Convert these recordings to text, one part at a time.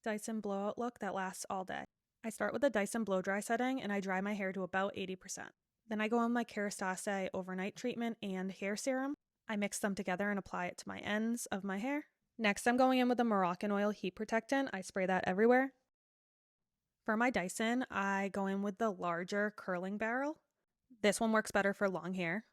Dyson blowout look that lasts all day. I start with the Dyson blow dry setting and I dry my hair to about 80%. Then I go on my Kerastase overnight treatment and hair serum. I mix them together and apply it to my ends of my hair. Next, I'm going in with the Moroccan oil heat protectant. I spray that everywhere. For my Dyson, I go in with the larger curling barrel. This one works better for long hair.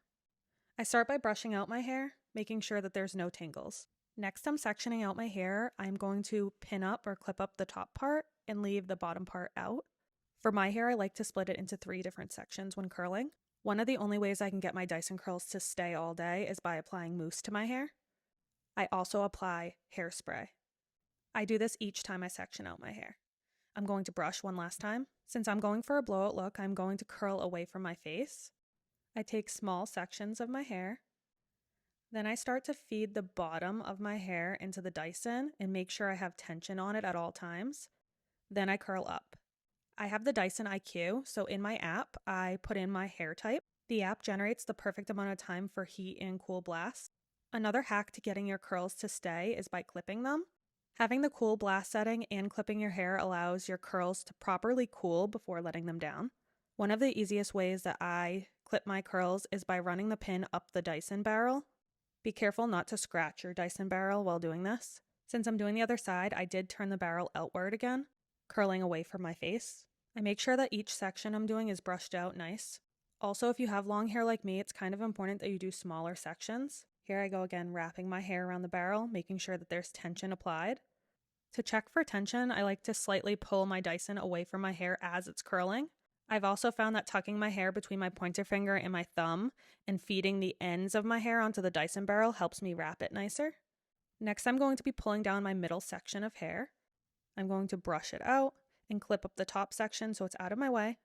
I start by brushing out my hair, making sure that there's no tangles. Next, I'm sectioning out my hair. I'm going to pin up or clip up the top part and leave the bottom part out. For my hair, I like to split it into 3 different sections when curling. One of the only ways I can get my Dyson curls to stay all day is by applying mousse to my hair. I also apply hairspray. I do this each time I section out my hair. I'm going to brush one last time. Since I'm going for a blowout look, I'm going to curl away from my face. I take small sections of my hair. Then I start to feed the bottom of my hair into the Dyson and make sure I have tension on it at all times. Then I curl up. I have the Dyson IQ, so in my app, I put in my hair type. The app generates the perfect amount of time for heat and cool blast. Another hack to getting your curls to stay is by clipping them. Having the cool blast setting and clipping your hair allows your curls to properly cool before letting them down. One of the easiest ways that I clip my curls is by running the pin up the Dyson barrel. Be careful not to scratch your Dyson barrel while doing this. Since I'm doing the other side, I did turn the barrel outward again, curling away from my face. I make sure that each section I'm doing is brushed out nice. Also, if you have long hair like me, it's kind of important that you do smaller sections. Here I go again, wrapping my hair around the barrel, making sure that there's tension applied. To check for tension, I like to slightly pull my Dyson away from my hair as it's curling. I've also found that tucking my hair between my pointer finger and my thumb and feeding the ends of my hair onto the Dyson barrel helps me wrap it nicer. Next, I'm going to be pulling down my middle section of hair. I'm going to brush it out and clip up the top section so it's out of my way.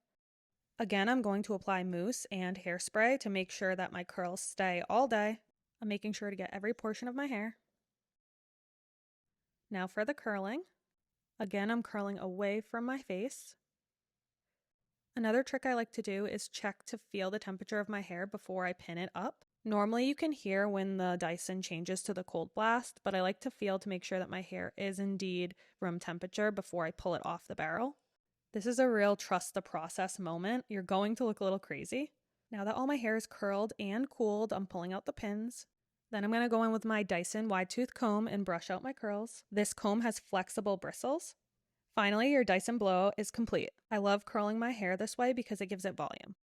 Again, I'm going to apply mousse and hairspray to make sure that my curls stay all day. I'm making sure to get every portion of my hair. Now for the curling. Again, I'm curling away from my face. Another trick I like to do is check to feel the temperature of my hair before I pin it up. Normally you can hear when the Dyson changes to the cold blast, but I like to feel to make sure that my hair is indeed room temperature before I pull it off the barrel. This is a real trust the process moment. You're going to look a little crazy. Now that all my hair is curled and cooled, I'm pulling out the pins. Then I'm going to go in with my Dyson wide tooth comb and brush out my curls. This comb has flexible bristles. Finally, your Dyson blowout is complete. I love curling my hair this way because it gives it volume.